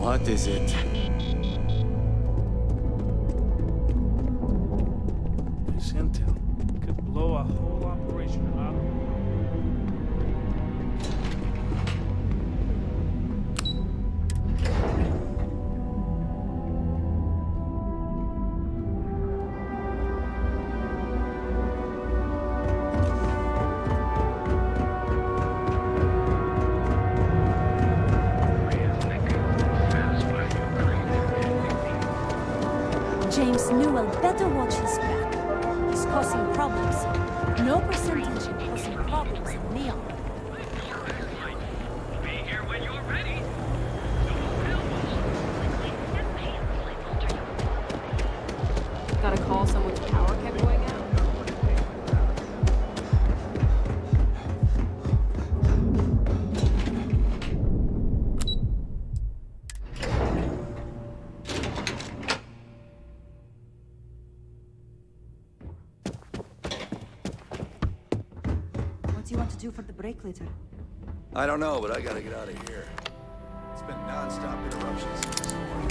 What is it? This intel could blow a whole operation out of the James Newell better watch his back. He's causing problems. No percentage in causing problems in Neon. Be here when you're ready. Got a call, someone's power kept going out. What do you want to do for the break later? I don't know, but I gotta get out of here. It's been non-stop interruptions since this morning.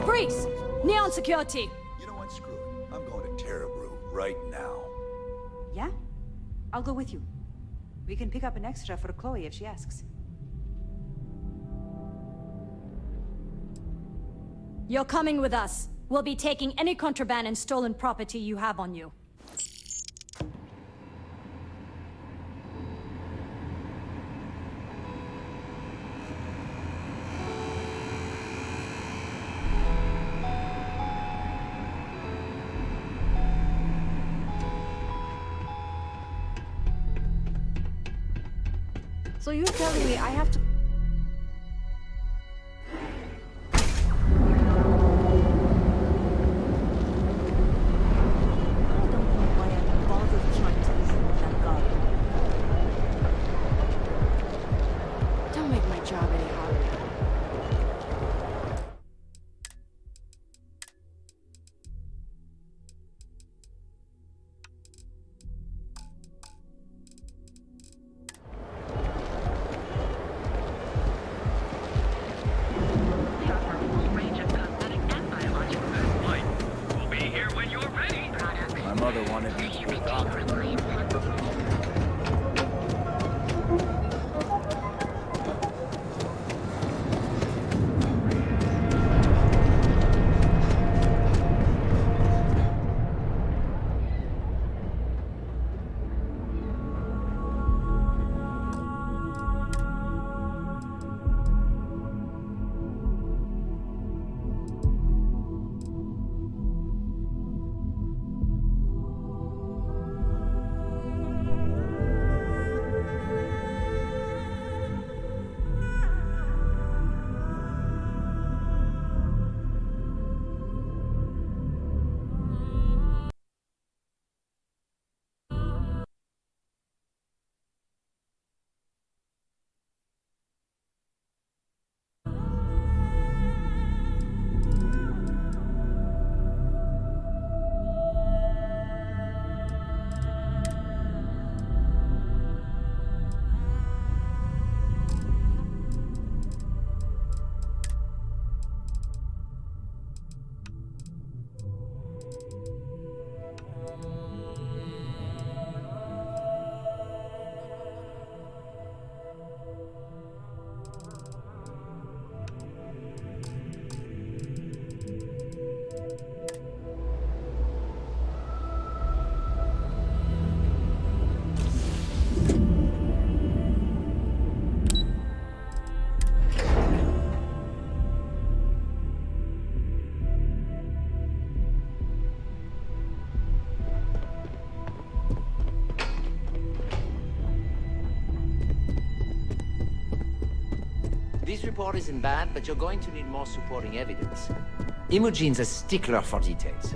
Freeze! Neon security! You know what? Screw it. I'm going to Terrabrew right now. Yeah? I'll go with you. We can pick up an extra for Chloe if she asks. You're coming with us. We'll be taking any contraband and stolen property you have on you. So you're telling me I have to... Don't make my job any harder. This report isn't bad, but you're going to need more supporting evidence. Imogene's a stickler for details.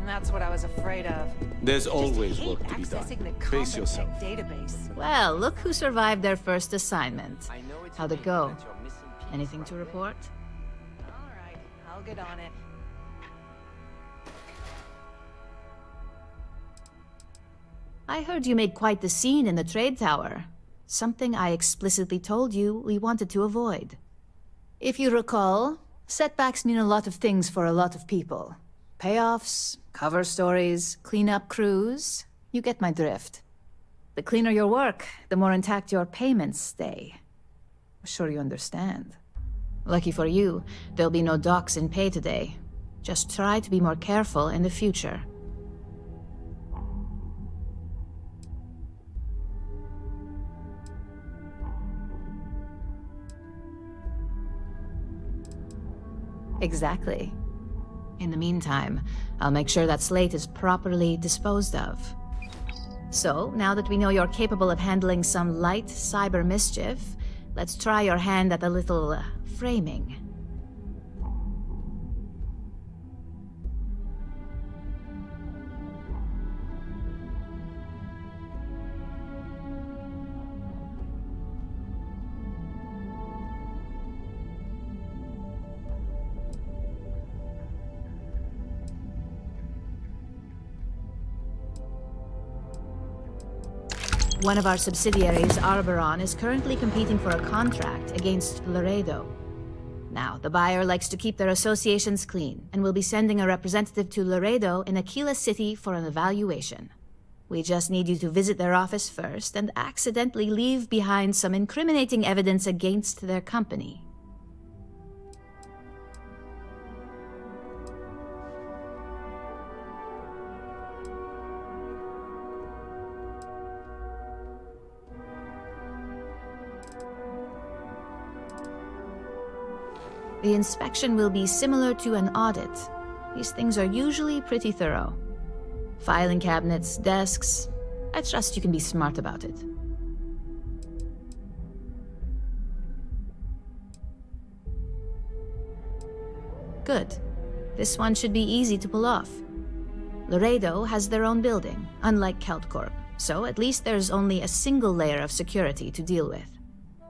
That's what I was afraid of. There's always work to be done. Accessing the Face Combat yourself. Tech database. Well, look who survived their first assignment. I know it's How'd it amazing go? that you're missing pieces Anything to right there. report? All right, I'll get on it. I heard you made quite the scene in the trade tower. Something I explicitly told you we wanted to avoid. If you recall, setbacks mean a lot of things for a lot of people. Payoffs, cover stories, cleanup crews. You get my drift. The cleaner your work, the more intact your payments stay. I'm sure you understand. Lucky for you, there'll be no docks in pay today. Just try to be more careful in the future. Exactly. In the meantime, I'll make sure that slate is properly disposed of. So, now that we know you're capable of handling some light cyber mischief, let's try your hand at a little framing. One of our subsidiaries, Arboron, is currently competing for a contract against Laredo. Now, the buyer likes to keep their associations clean, and will be sending a representative to Laredo in Aquila City for an evaluation. We just need you to visit their office first and accidentally leave behind some incriminating evidence against their company. The inspection will be similar to an audit. These things are usually pretty thorough. Filing cabinets, desks. I trust you can be smart about it. Good. This one should be easy to pull off. Laredo has their own building, unlike Keltcorp, so at least there's only a single layer of security to deal with.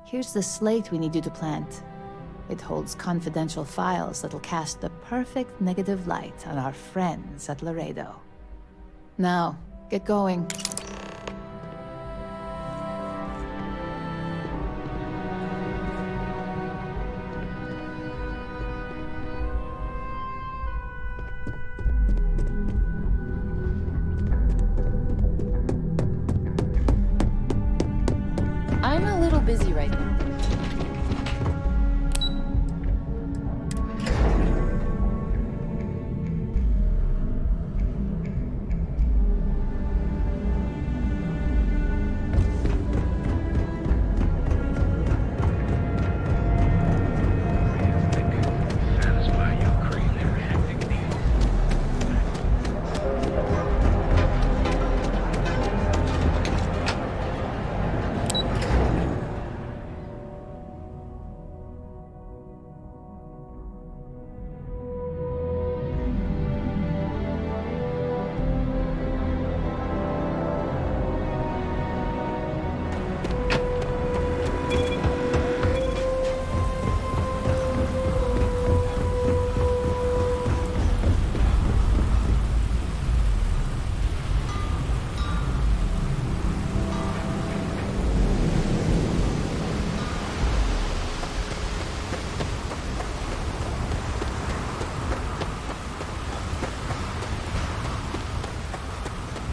Here's the slate we need you to plant. It holds confidential files that'll cast the perfect negative light on our friends at Laredo. Now, get going. I'm a little busy right now.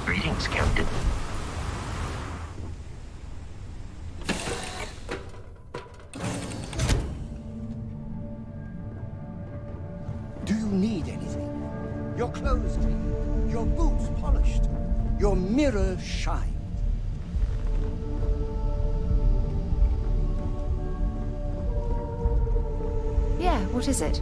Greetings, Captain. Do you need anything? Your clothes clean, your boots polished, your mirror shined. Yeah, what is it?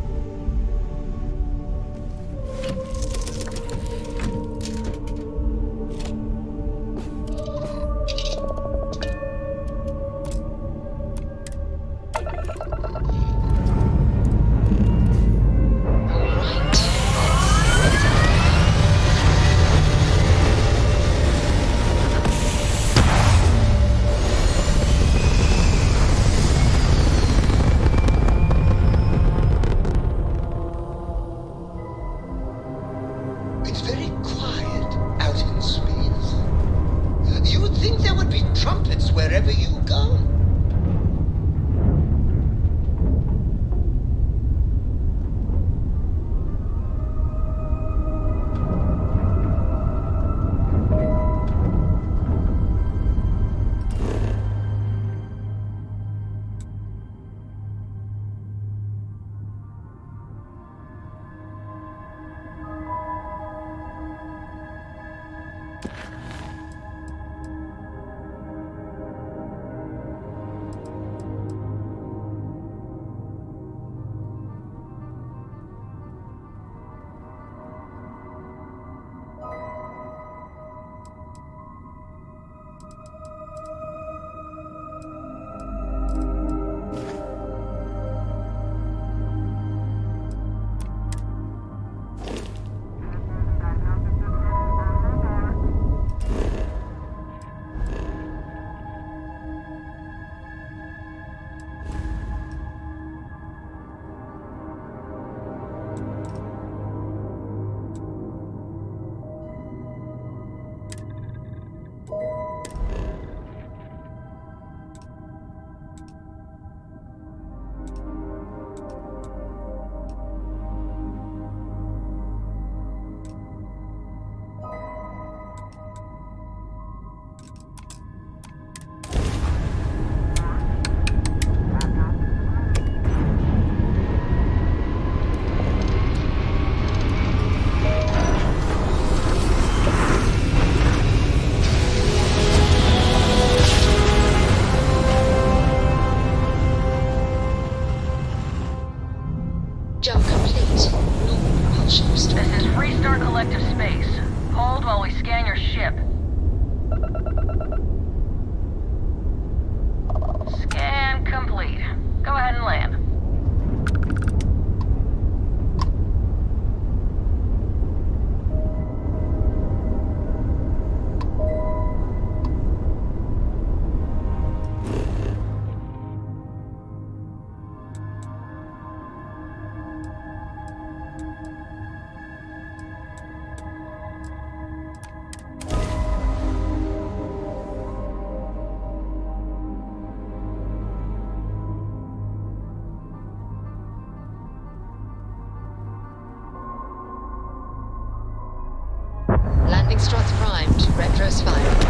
Landing struts primed. Retros fired.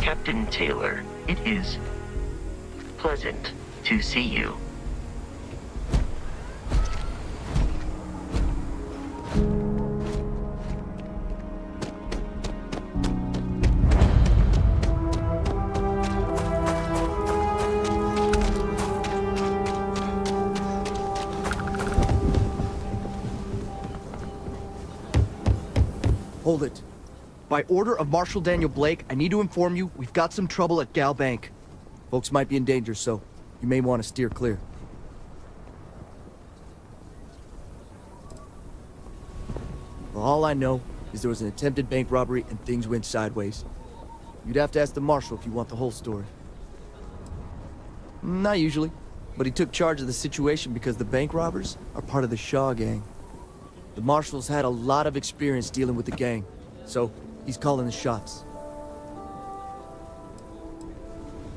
Captain Taylor, it is pleasant to see you. Hold it. By order of Marshal Daniel Blake, I need to inform you we've got some trouble at Gal Bank. Folks might be in danger, so you may want to steer clear. Well, all I know is there was an attempted bank robbery and things went sideways. You'd have to ask the Marshal if you want the whole story. Not usually, but he took charge of the situation because the bank robbers are part of the Shaw gang. The Marshal's had a lot of experience dealing with the gang, so he's calling the shots.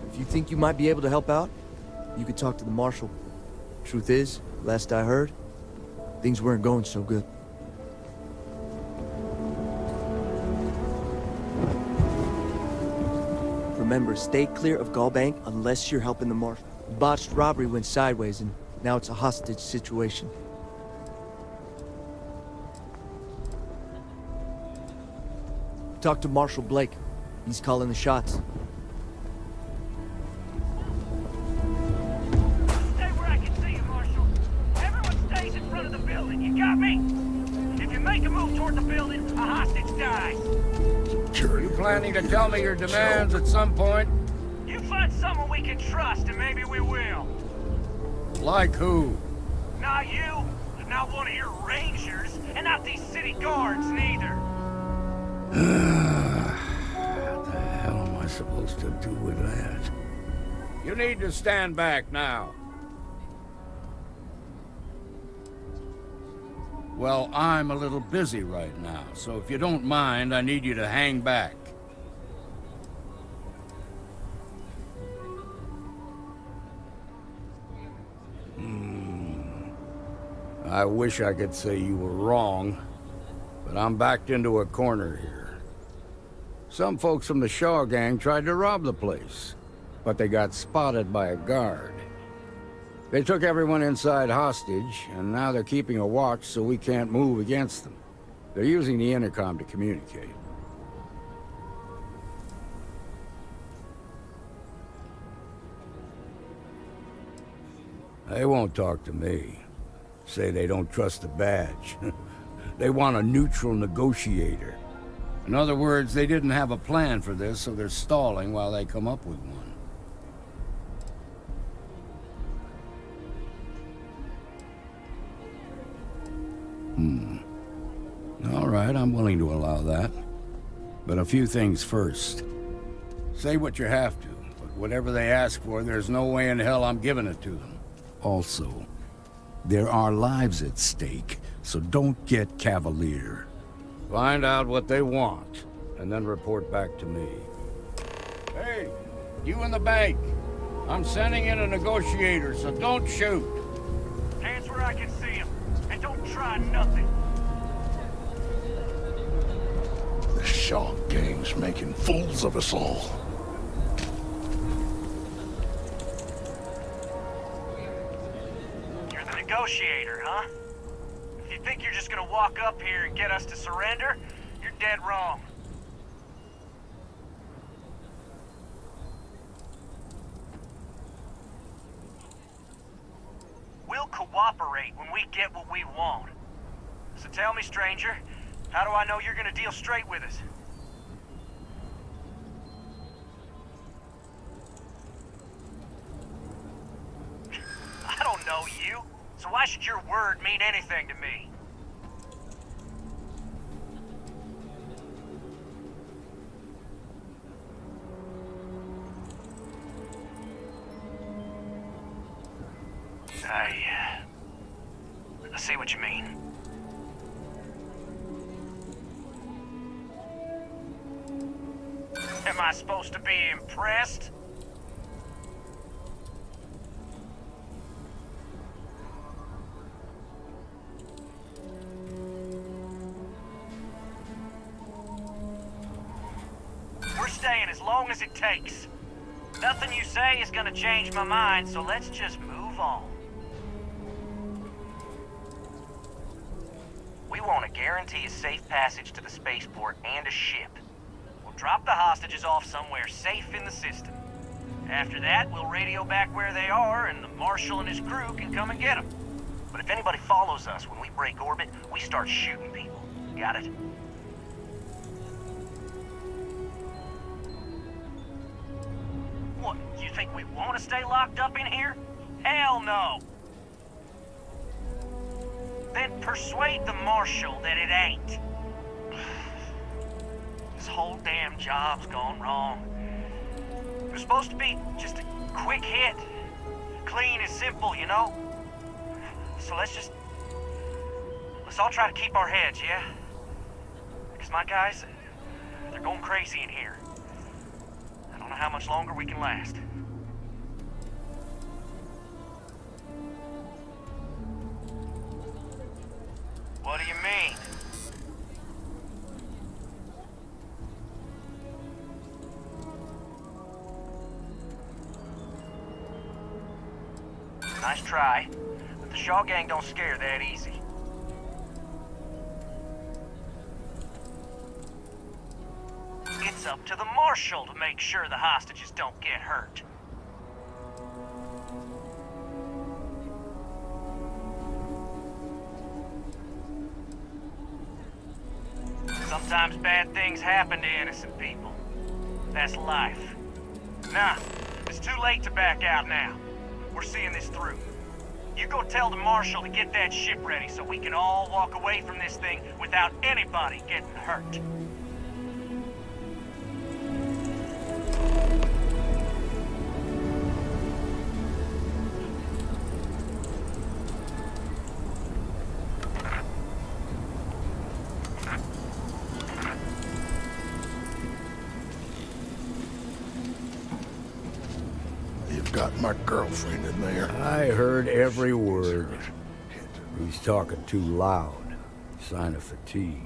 If you think you might be able to help out, you could talk to the Marshal. Truth is, last I heard, things weren't going so good. Remember, stay clear of Gallbank unless you're helping the Marshal. Botched robbery went sideways, and now it's a hostage situation. Talk to Marshal Blake. He's calling the shots. Stay where I can see you, Marshal. Everyone stays in front of the building. You got me? If you make a move toward the building, a hostage dies. Sure. You planning to tell me your demands at some point? You find someone we can trust, and maybe we will. Like who? Not you, not one of your rangers, and not these city guards, neither. What the hell am I supposed to do with that? You need to stand back now. Well, I'm a little busy right now, so if you don't mind, I need you to hang back. I wish I could say you were wrong, but I'm backed into a corner here. Some folks from the Shaw gang tried to rob the place, but they got spotted by a guard. They took everyone inside hostage, and now they're keeping a watch so we can't move against them. They're using the intercom to communicate. They won't talk to me. Say they don't trust the badge. They want a neutral negotiator. In other words, they didn't have a plan for this, so they're stalling while they come up with one. All right, I'm willing to allow that. But a few things first. Say what you have to, but whatever they ask for, there's no way in hell I'm giving it to them. Also, there are lives at stake, so don't get cavalier. Find out what they want, and then report back to me. Hey, you in the bank. I'm sending in a negotiator, so don't shoot. Hands where I can see him, and don't try nothing. The Shaw gang's making fools of us all. You're the negotiator, huh? If you think you're just gonna walk up here and get us to surrender, you're dead wrong. We'll cooperate when we get what we want. So tell me, stranger, how do I know you're gonna deal straight with us? I don't know you, so why should your word mean anything to me? see what you mean. Am I supposed to be impressed? We're staying as long as it takes. Nothing you say is gonna change my mind, so let's just move on. We want to guarantee a safe passage to the spaceport and a ship. We'll drop the hostages off somewhere safe in the system. After that, we'll radio back where they are, and the Marshal and his crew can come and get them. But if anybody follows us when we break orbit, we start shooting people. Got it? What, you think we want to stay locked up in here? Hell no! Then persuade the Marshal that it ain't. This whole damn job's gone wrong. It was supposed to be just a quick hit. Clean and simple, you know? So let's all try to keep our heads, yeah? Because my guys, they're going crazy in here. I don't know how much longer we can last. What do you mean? Nice try, but the Shaw gang don't scare that easy. It's up to the Marshal to make sure the hostages don't get hurt. Sometimes bad things happen to innocent people. That's life. Nah, it's too late to back out now. We're seeing this through. You go tell the Marshal to get that ship ready so we can all walk away from this thing without anybody getting hurt. Got my girlfriend in there. I heard every word. He's talking too loud. Sign of fatigue.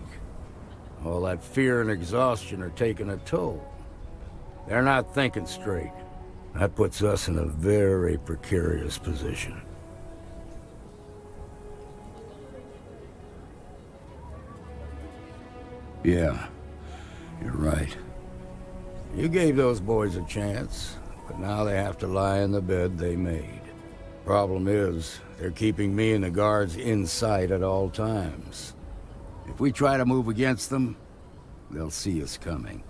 All that fear and exhaustion are taking a toll. They're not thinking straight. That puts us in a very precarious position. Yeah, you're right. You gave those boys a chance. But now they have to lie in the bed they made. Problem is, they're keeping me and the guards in sight at all times. If we try to move against them, they'll see us coming.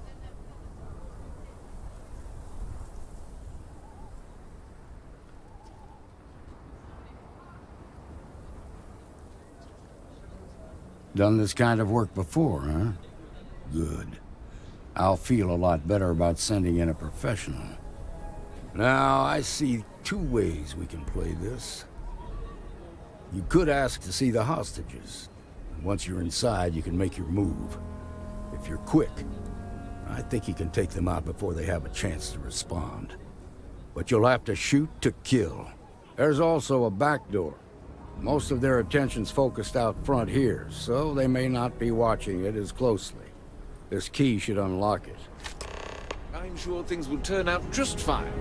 Done this kind of work before, huh? Good. I'll feel a lot better about sending in a professional. Now, I see two ways we can play this. You could ask to see the hostages. Once you're inside, you can make your move. If you're quick, I think you can take them out before they have a chance to respond. But you'll have to shoot to kill. There's also a back door. Most of their attention's focused out front here, so they may not be watching it as closely. This key should unlock it. I'm sure things will turn out just fine.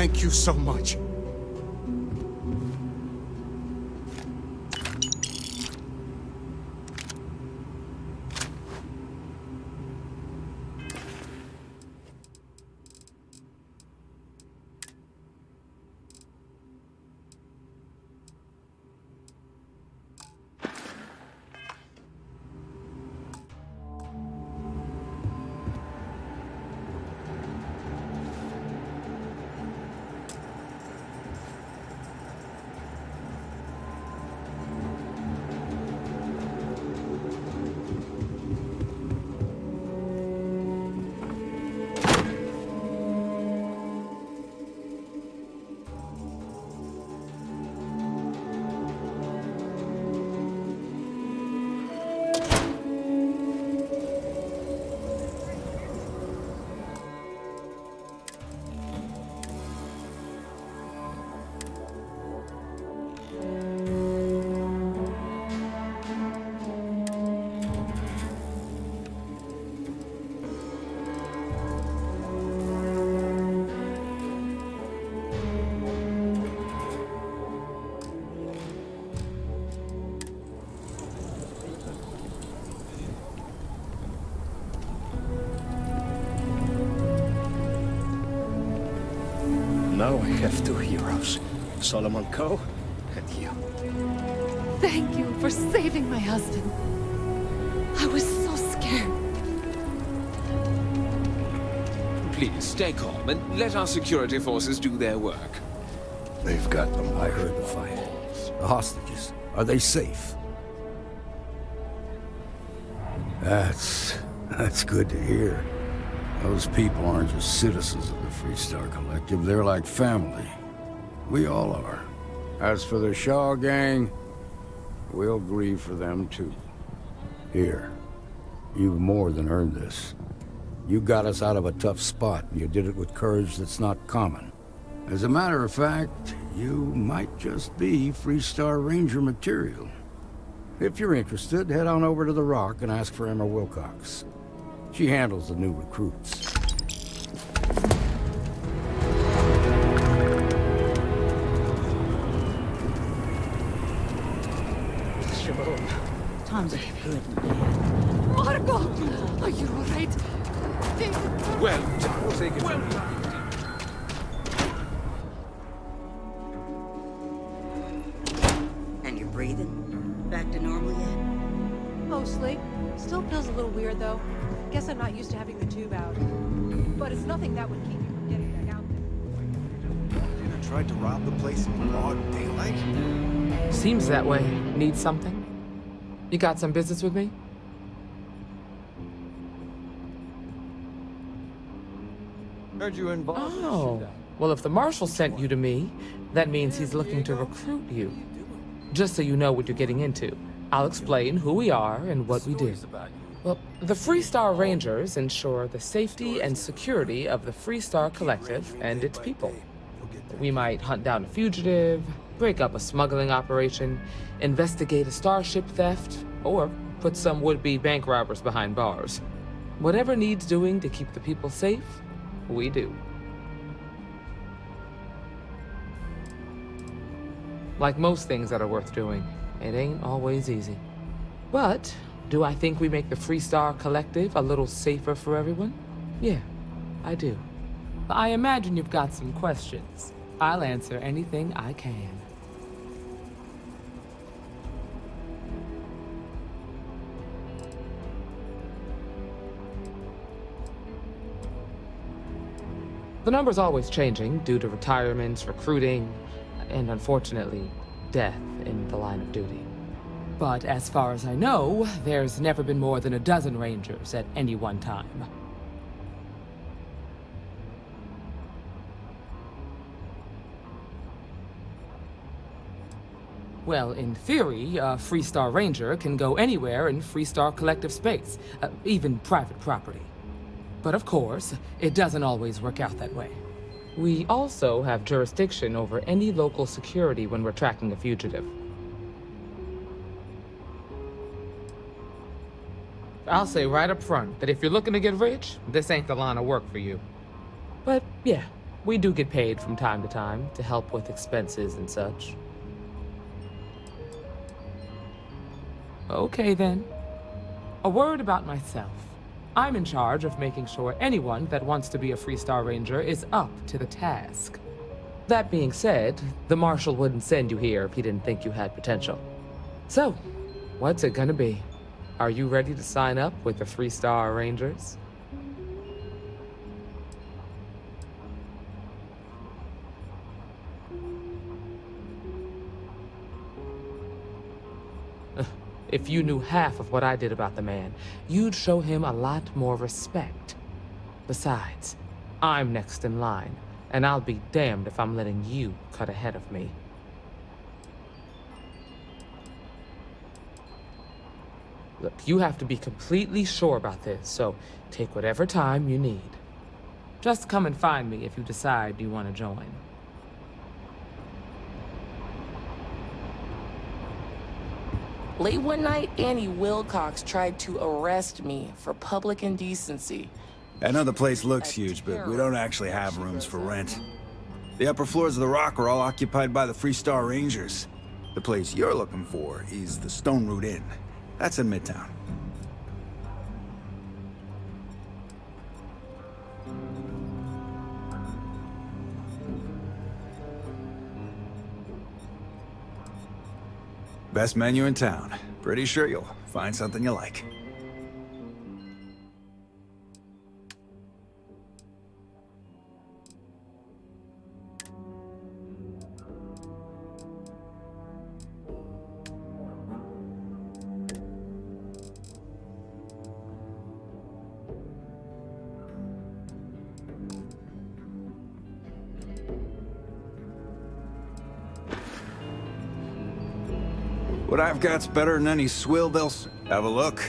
Thank you so much. Now I have two heroes, Solomon Coe and you. Thank you for saving my husband. I was so scared. Please, stay calm and let our security forces do their work. They've got them. I heard the fight. The hostages, are they safe? That's good to hear. Those people aren't just citizens of the Freestar Collective, they're like family. We all are. As for the Shaw gang, we'll grieve for them too. Here, you've more than earned this. You got us out of a tough spot, and you did it with courage that's not common. As a matter of fact, you might just be Freestar Ranger material. If you're interested, head on over to the Rock and ask for Emma Wilcox. She handles the new recruits. Tom's a good man. Marco! Are you alright? Well done. We'll take it well done. And you're breathing? Back to normal yet? Mostly. Still feels a little weird, though. Guess I'm not used to having the tube out. But it's nothing that would keep you from getting back out there. Dinner tried to rob the place in broad daylight? Seems that way. Need something? You got some business with me? Heard you involved. Oh. Well, if the Marshal sent you to me, that means he's looking to recruit you. Just so you know what you're getting into, I'll explain who we are and what we do. Well, the Freestar Rangers ensure the safety and security of the Freestar Collective and its people. We might hunt down a fugitive, break up a smuggling operation, investigate a starship theft, or put some would-be bank robbers behind bars. Whatever needs doing to keep the people safe, we do. Like most things that are worth doing, it ain't always easy. But do I think we make the Freestar Collective a little safer for everyone? Yeah, I do. I imagine you've got some questions. I'll answer anything I can. The number's always changing due to retirements, recruiting, and unfortunately, death in the line of duty. But as far as I know, there's never been more than a dozen Rangers at any one time. Well, in theory, a Freestar Ranger can go anywhere in Freestar Collective space, even private property. But of course, it doesn't always work out that way. We also have jurisdiction over any local security when we're tracking a fugitive. I'll say right up front that if you're looking to get rich, this ain't the line of work for you. But yeah, We do get paid from time to time to help with expenses and such. Okay then. A word about myself. I'm in charge of making sure anyone that wants to be a Freestar Ranger is up to the task. That being said, the Marshal wouldn't send you here if he didn't think you had potential. So, what's it gonna be? Are you ready to sign up with the Freestar Rangers? If you knew half of what I did about the man, you'd show him a lot more respect. Besides, I'm next in line, and I'll be damned if I'm letting you cut ahead of me. Look, you have to be completely sure about this, so take whatever time you need. Just come and find me if you decide you want to join. Late one night, Annie Wilcox tried to arrest me for public indecency. I know the place looks huge, but we don't actually have rooms for rent. The upper floors of the Rock are all occupied by the Freestar Rangers. The place you're looking for is the Stone Root Inn. That's in Midtown. Best menu in town. Pretty sure you'll find something you like. What I've got's better than any swill they'll have a look.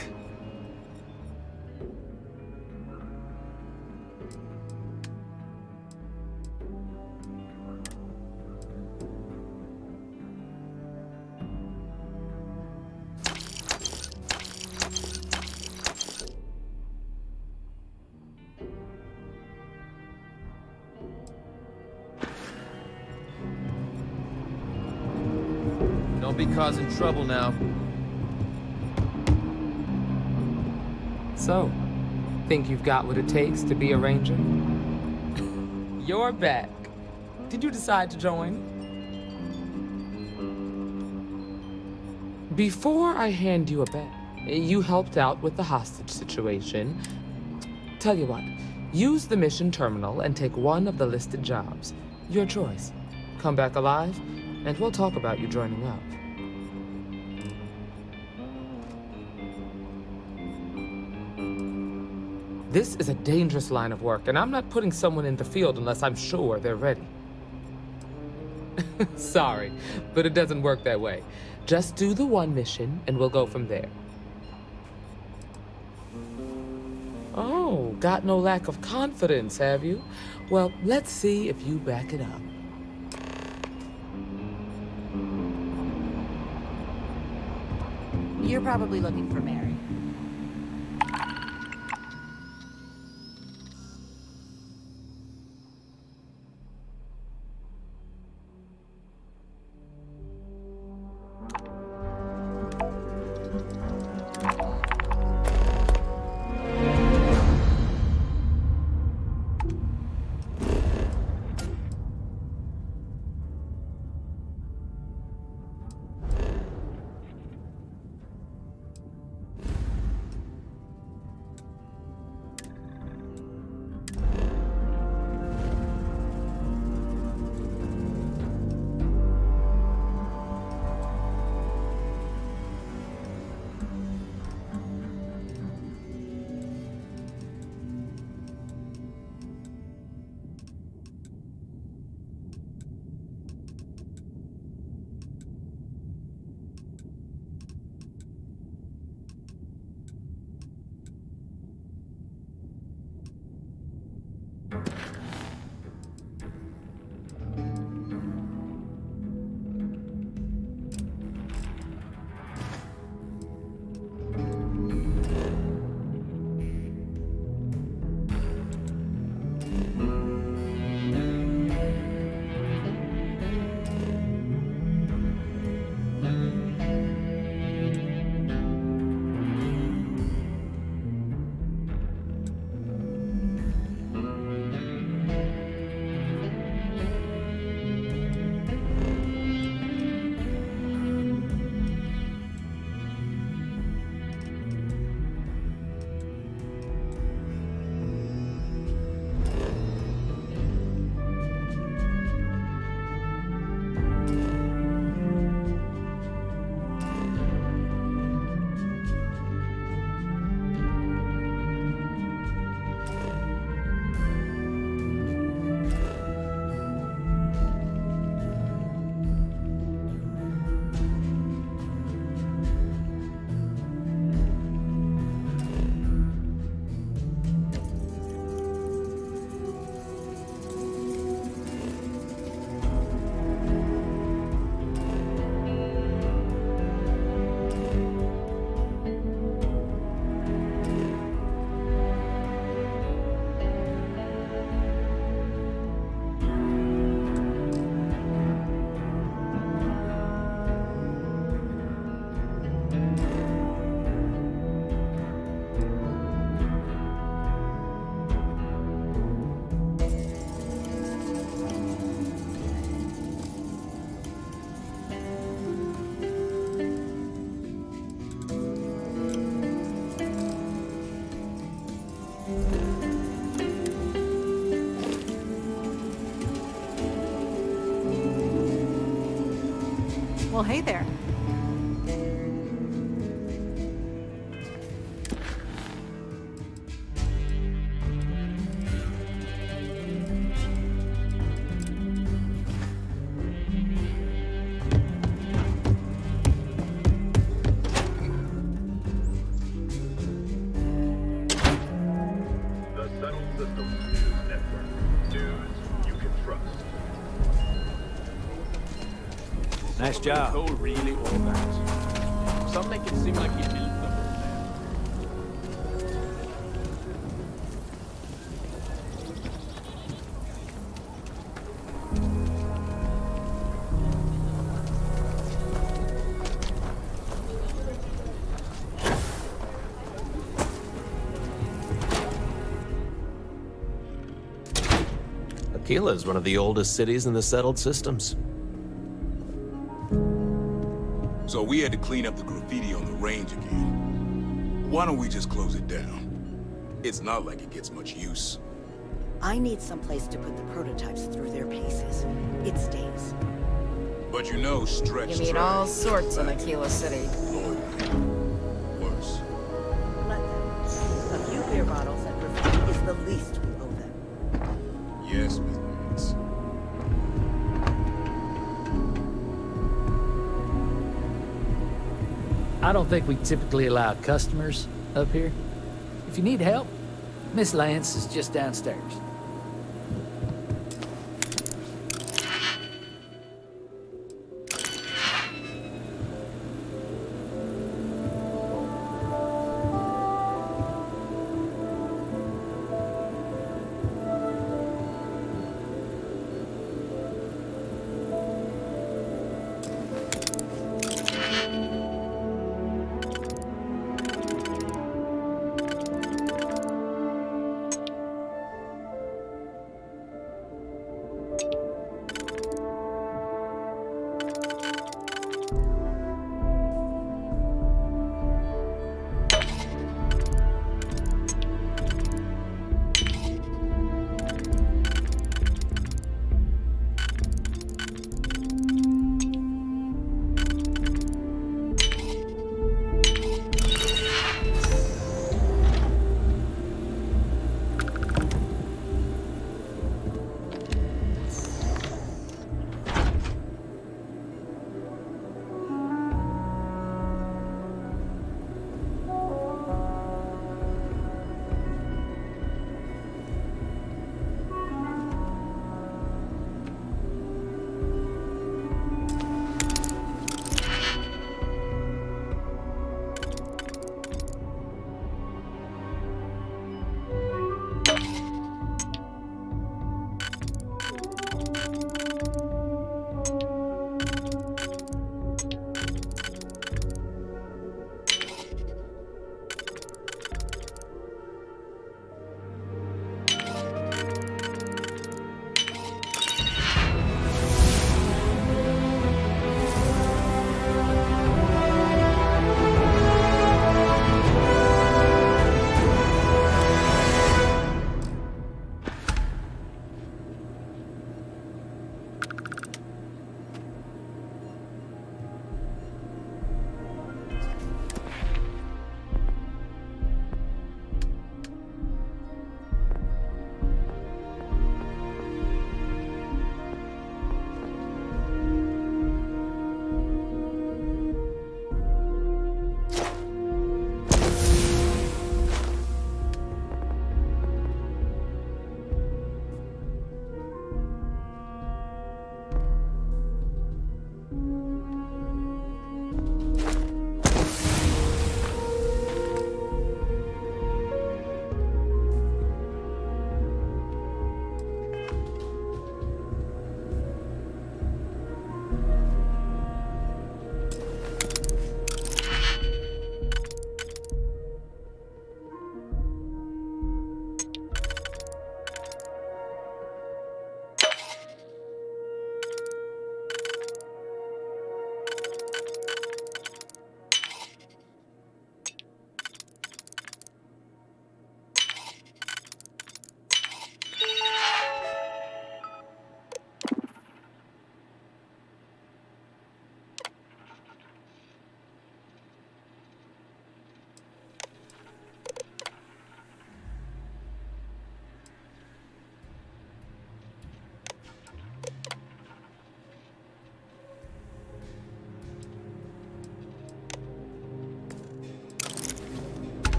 Don't be causing trouble now. So, think you've got what it takes to be a ranger? You're back. Did you decide to join? Before I hand you a bet, you helped out with the hostage situation. Tell you what, use the mission terminal and take one of the listed jobs. Your choice. Come back alive, and we'll talk about you joining up. This is a dangerous line of work, and I'm not putting someone in the field unless I'm sure they're ready. Sorry, but it doesn't work that way. Just do the one mission, and we'll go from there. Oh, got no lack of confidence, have you? Well, let's see if you back it up. You're probably looking for Mary. Well, hey there. The Settled Systems News Network. News you can trust. Nice job. Code really all that. Some make it seem like he built the whole thing. Aquila is one of the oldest cities in the settled systems. So we had to clean up the graffiti on the range again. Why don't we just close it down? It's not like it gets much use. I need someplace to put the prototypes through their paces. It stays. But you know, stretch. You mean all sorts in Aquila City. Worse. Let them. A few beer bottles and graffiti is the least we owe them. Yes, Miss Vance. I don't think we typically allow customers up here. If you need help, Miss Lance is just downstairs.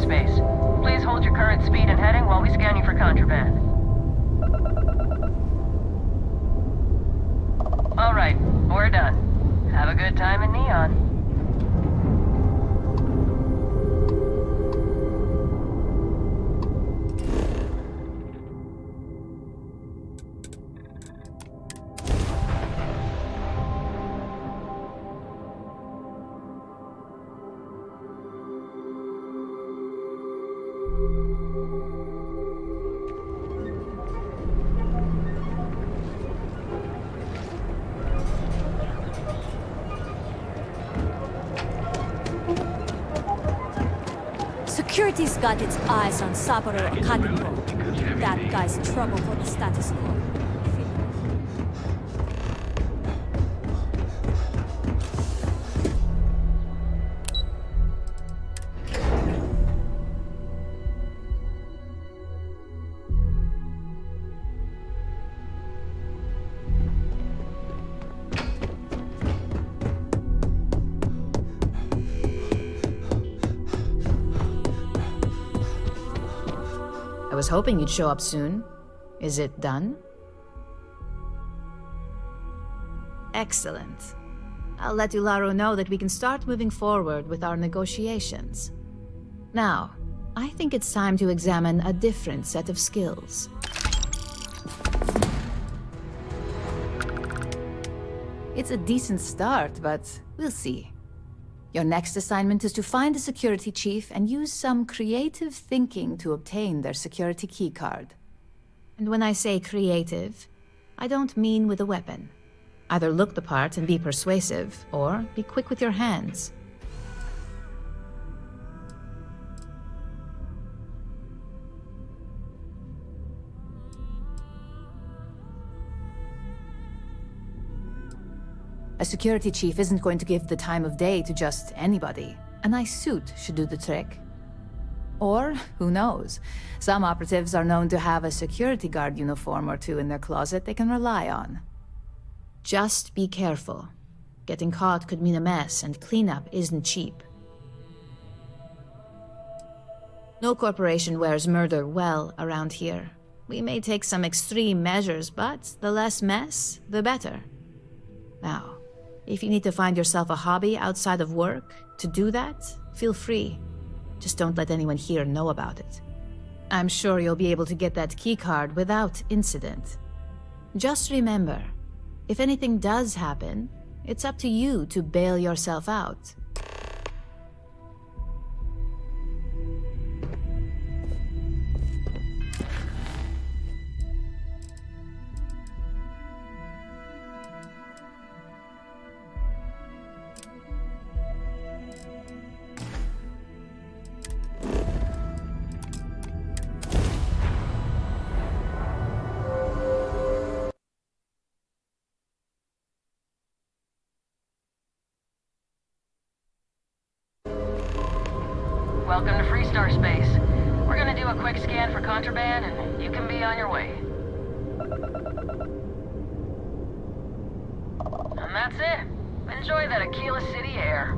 Space. Please hold your current speed and heading while we scan you for contraband. All right, we're done. Have a good time in Neon. Security's got its eyes on Sabre A40. That guy's trouble for the status quo. I was hoping you'd show up soon. Is it done? Excellent. I'll let Ularo know that we can start moving forward with our negotiations. Now, I think it's time to examine a different set of skills. It's a decent start, but we'll see. Your next assignment is to find the security chief and use some creative thinking to obtain their security keycard. And when I say creative, I don't mean with a weapon. Either look the part and be persuasive, or be quick with your hands. A security chief isn't going to give the time of day to just anybody. A nice suit should do the trick. Or, who knows, some operatives are known to have a security guard uniform or two in their closet they can rely on. Just be careful. Getting caught could mean a mess, and cleanup isn't cheap. No corporation wears murder well around here. We may take some extreme measures, but the less mess, the better. Now, if you need to find yourself a hobby outside of work, to do that, feel free. Just don't let anyone here know about it. I'm sure you'll be able to get that keycard without incident. Just remember, if anything does happen, it's up to you to bail yourself out. Welcome to Freestar Space. We're gonna do a quick scan for contraband, and you can be on your way. And that's it. Enjoy that Aquila City air.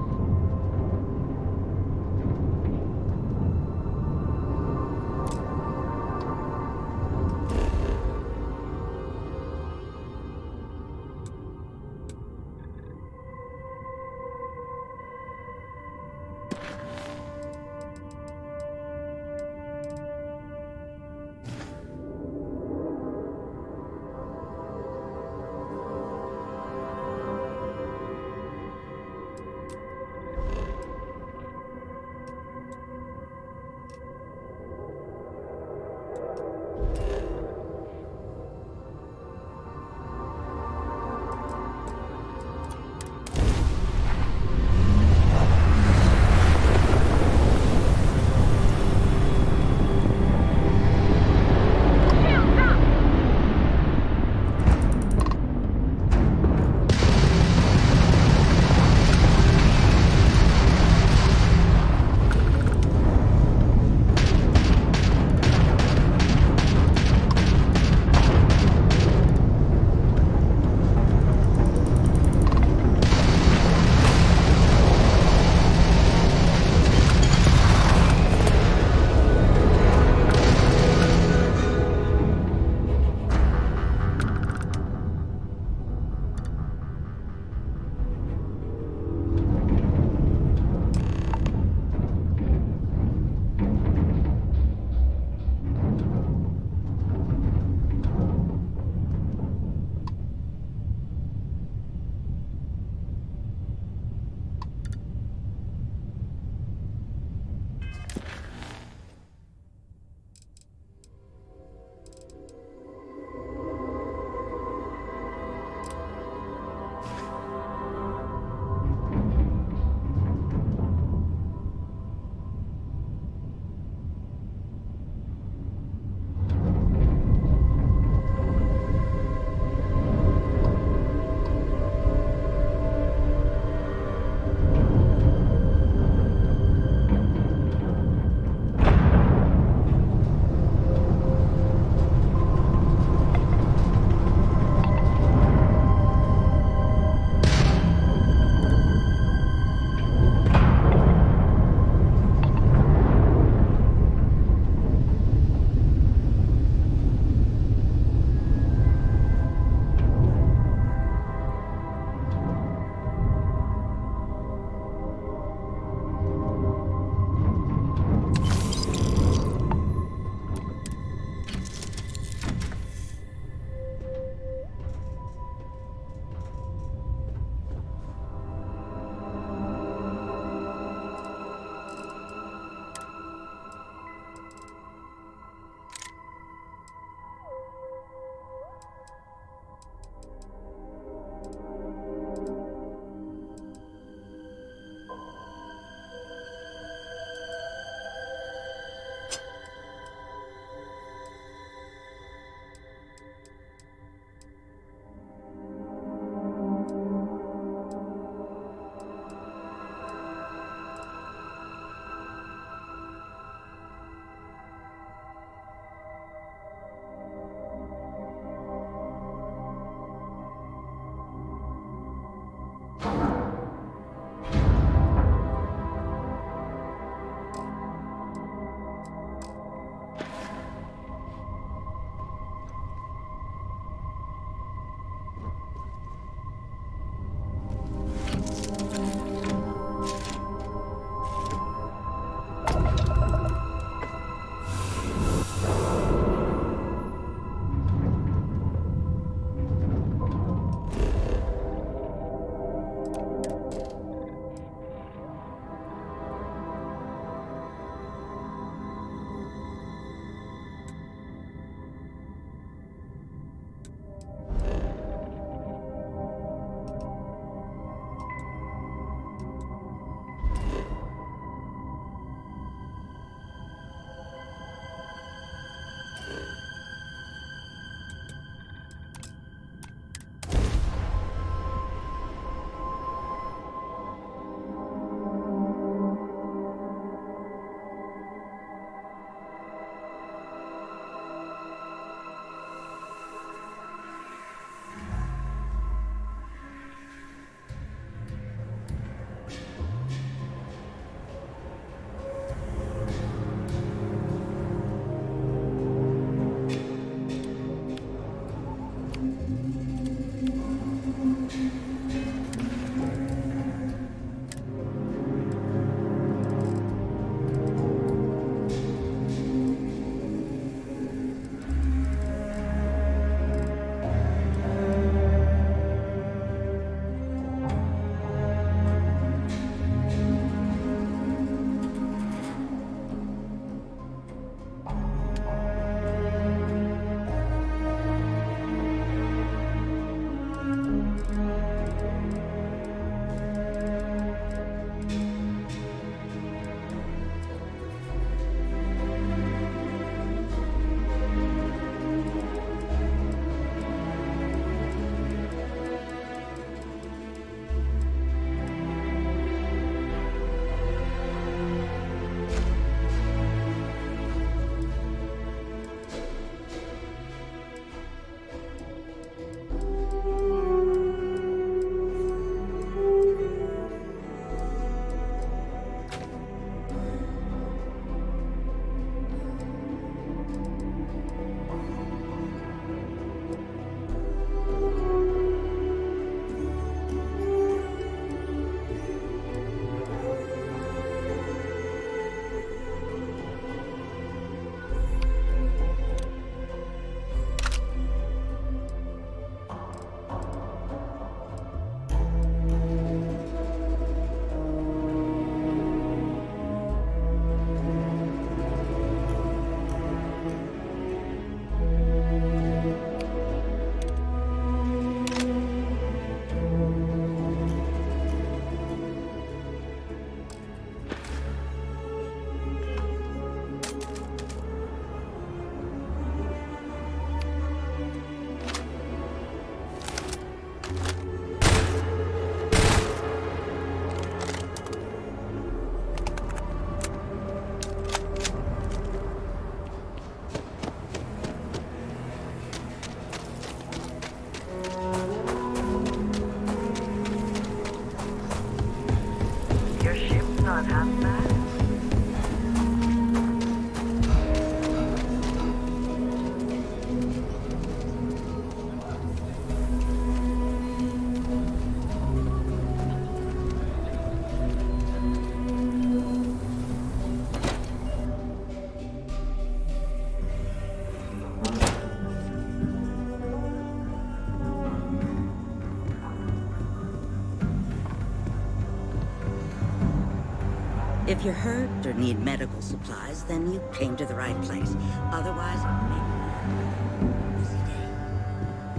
If you're hurt or need medical supplies, then you came to the right place. Otherwise,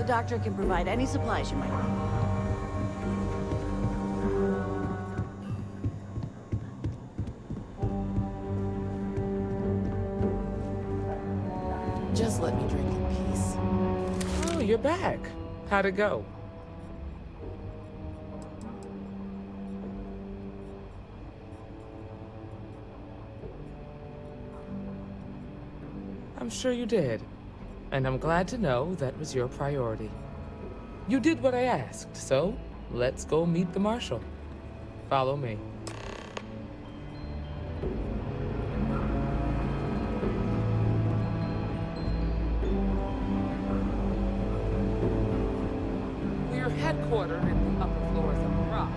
The doctor can provide any supplies you might need. Just let me drink in peace. Oh, you're back. How'd it go? I'm sure you did. And I'm glad to know that was your priority. You did what I asked, so let's go meet the Marshal. Follow me. We're headquartered in the upper floors of the Rock.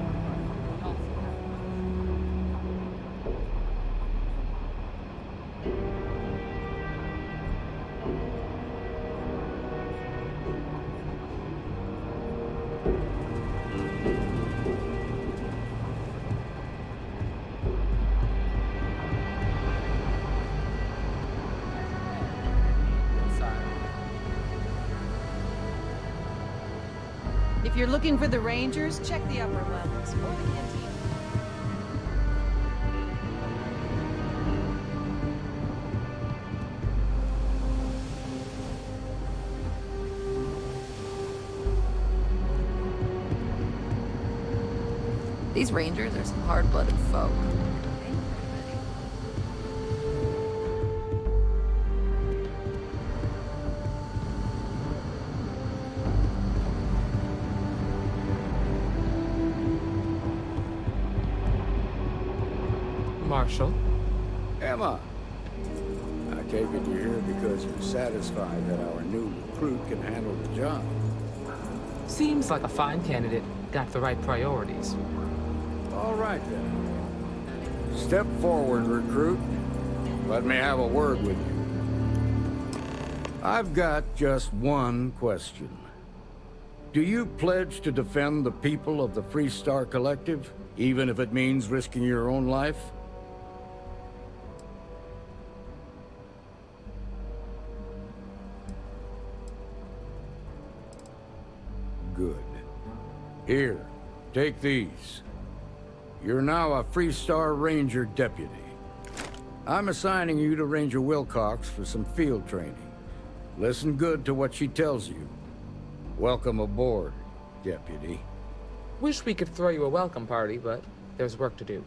We also have If you're looking for the Rangers, check the upper levels or the canteen. These Rangers are some hard-blooded folk. Marshal. Emma, I take it you're here because you're satisfied that our new recruit can handle the job. Seems like a fine candidate. Got the right priorities. All right, then. Step forward, recruit. Let me have a word with you. I've got just one question. Do you pledge to defend the people of the Freestar Collective, even if it means risking your own life? Good. Here, take these. You're now a Freestar Ranger deputy. I'm assigning you to Ranger Wilcox for some field training. Listen good to what she tells you. Welcome aboard, deputy. Wish we could throw you a welcome party, but there's work to do.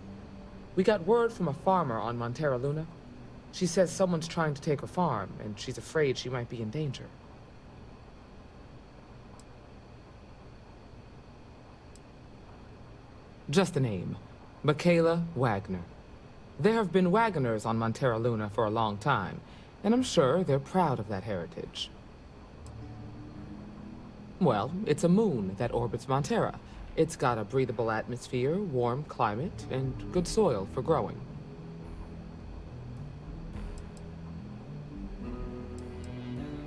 We got word from a farmer on Montera Luna. She says someone's trying to take her farm, and she's afraid she might be in danger. Just the name. Michaela Wagner. There have been Wagoners on Montera Luna for a long time, and I'm sure they're proud of that heritage. Well, it's a moon that orbits Montera. It's got a breathable atmosphere, warm climate, and good soil for growing.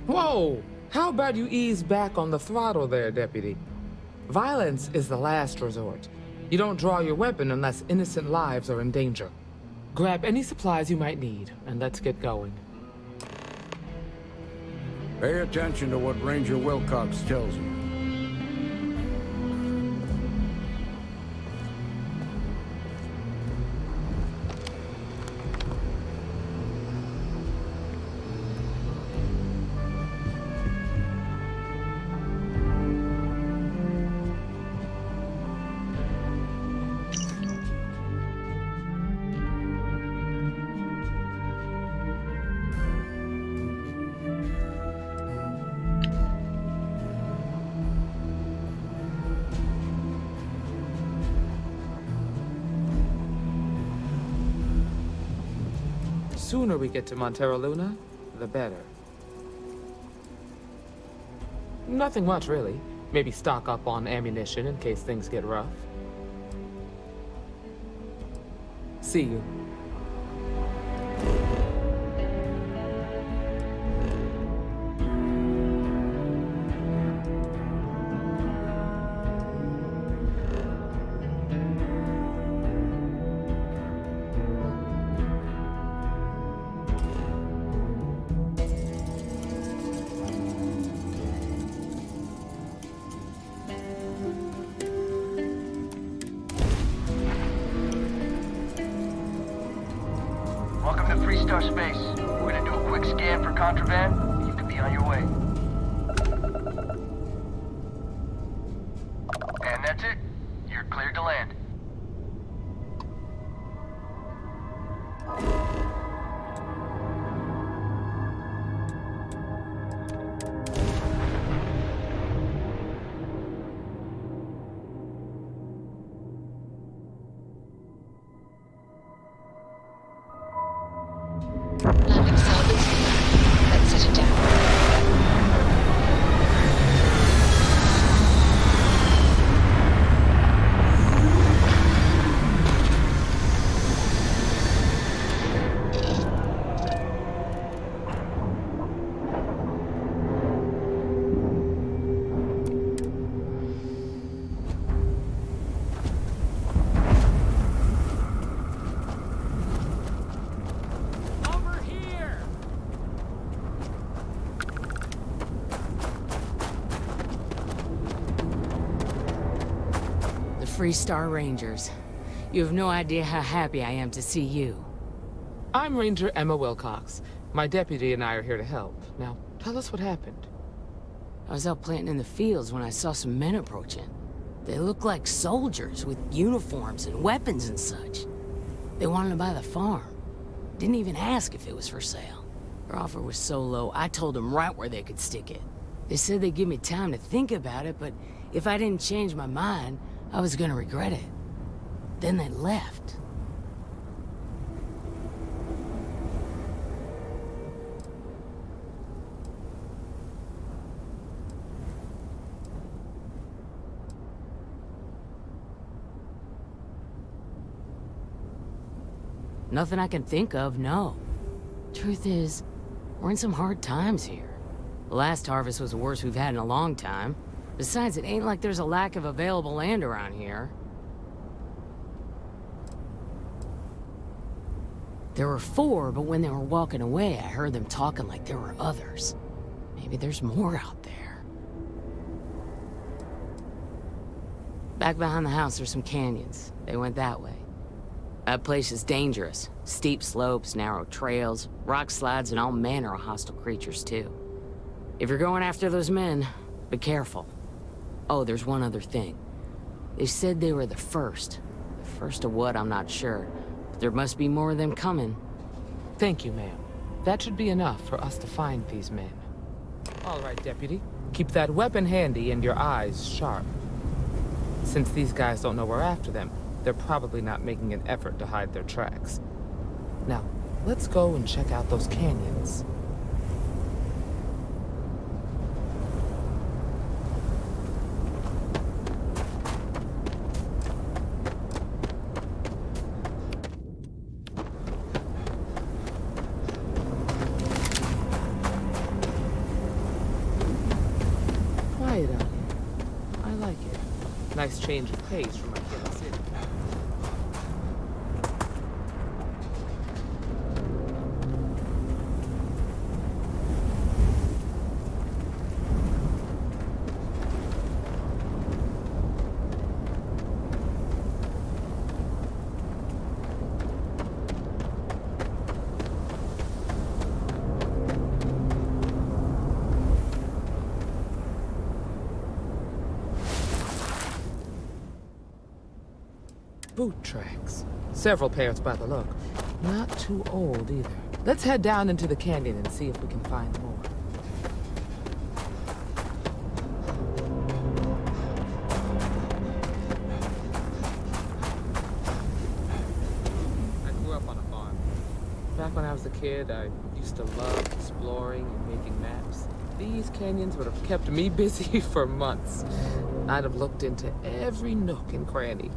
Whoa! How about you ease back on the throttle there, Deputy? Violence is the last resort. You don't draw your weapon unless innocent lives are in danger. Grab any supplies you might need, and let's get going. Pay attention to what Ranger Wilcox tells you. The sooner we get to Montera Luna, the better. Nothing much, really. Maybe stock up on ammunition in case things get rough. See you. Freestar space. We're gonna do a quick scan for contraband, and you can be on your way. And that's it. You're cleared to land. Landing salvage. Let's set it down. Freestar Rangers. You have no idea how happy I am to see you. I'm Ranger Emma Wilcox. My deputy and I are here to help. Now, tell us what happened. I was out planting in the fields when I saw some men approaching. They looked like soldiers with uniforms and weapons and such. They wanted to buy the farm. Didn't even ask if it was for sale. Their offer was so low, I told them right where they could stick it. They said they'd give me time to think about it, but if I didn't change my mind, I was gonna regret it. Then they left. Nothing I can think of, no. Truth is, we're in some hard times here. The last harvest was the worst we've had in a long time. Besides, it ain't like there's a lack of available land around here. There were 4, but when they were walking away, I heard them talking like there were others. Maybe there's more out there. Back behind the house, there's some canyons. They went that way. That place is dangerous. Steep slopes, narrow trails, rock slides, and all manner of hostile creatures, too. If you're going after those men, be careful. Oh, there's one other thing. They said they were the first. The first of what, I'm not sure. But there must be more of them coming. Thank you, ma'am. That should be enough for us to find these men. All right, deputy. Keep that weapon handy and your eyes sharp. Since these guys don't know we're after them, they're probably not making an effort to hide their tracks. Now, let's go and check out those canyons. Quiet out here. I like it. Nice change of pace from my killer city. Boot tracks. Several pairs by the look. Not too old either. Let's head down into the canyon and see if we can find more. I grew up on a farm. Back when I was a kid, I used to love exploring and making maps. These canyons would have kept me busy for months. I'd have looked into every nook and cranny.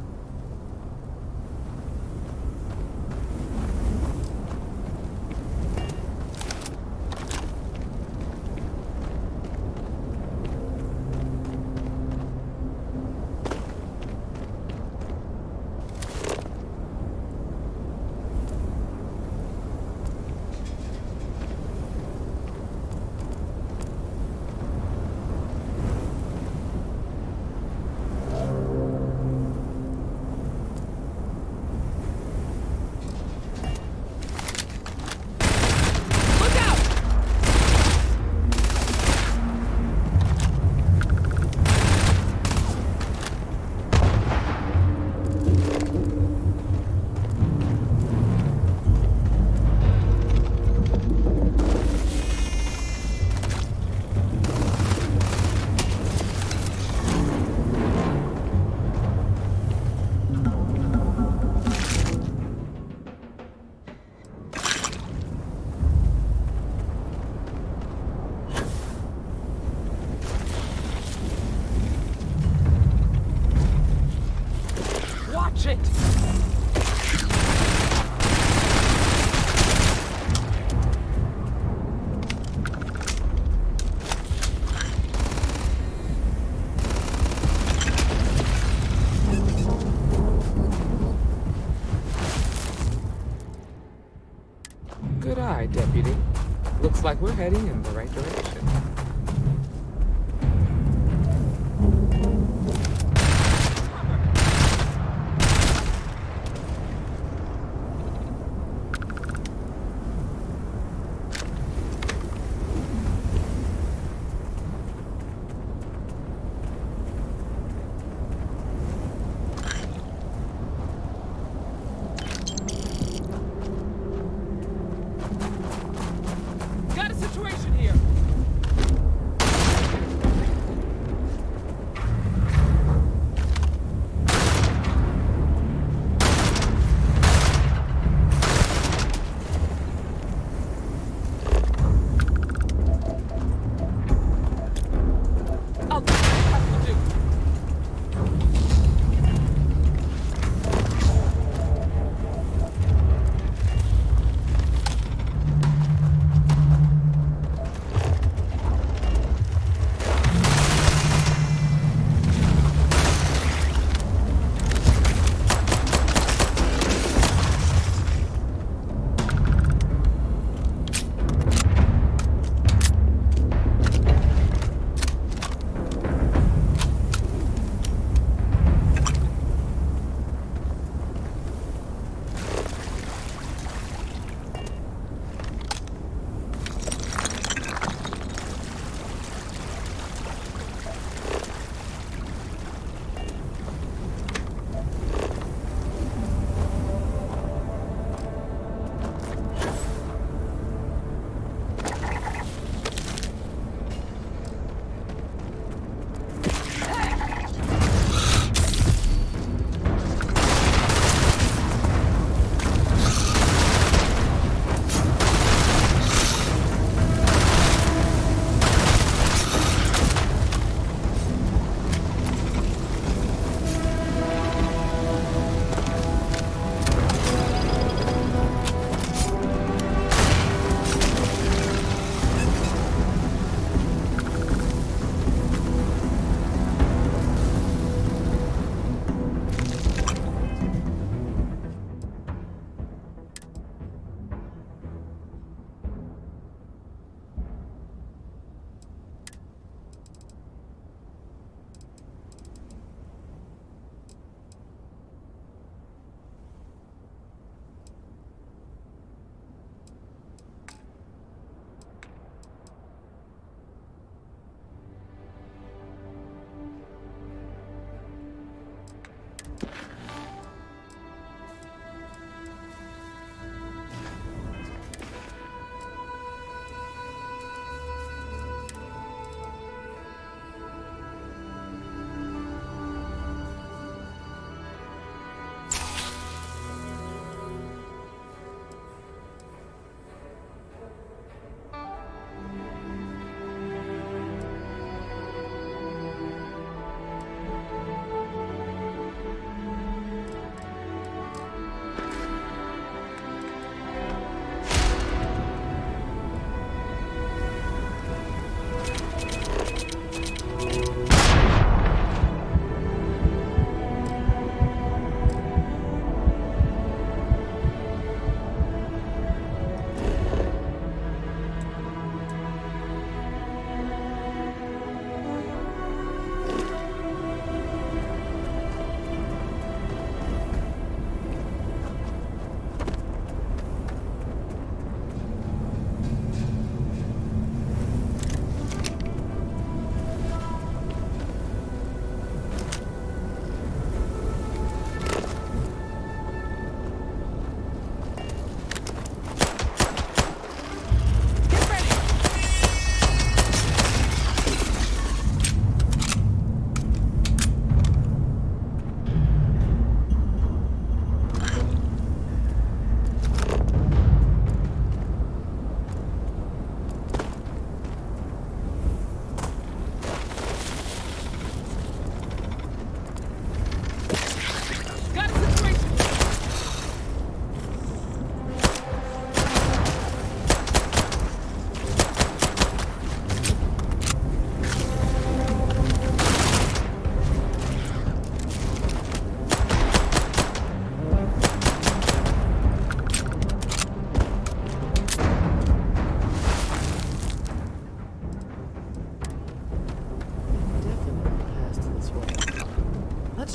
Shit! Good eye, Deputy. Looks like we're heading in the right direction. Got a situation here!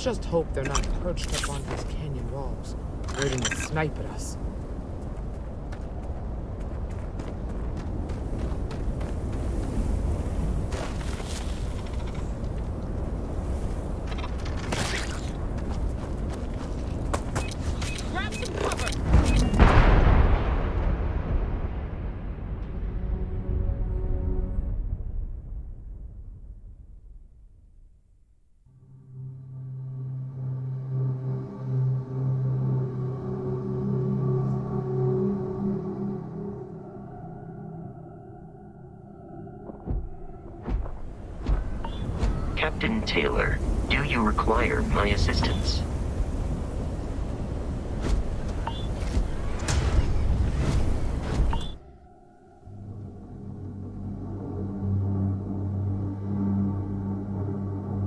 Let's just hope they're not perched up on these canyon walls, waiting to snipe at us. Captain Taylor, do you require my assistance?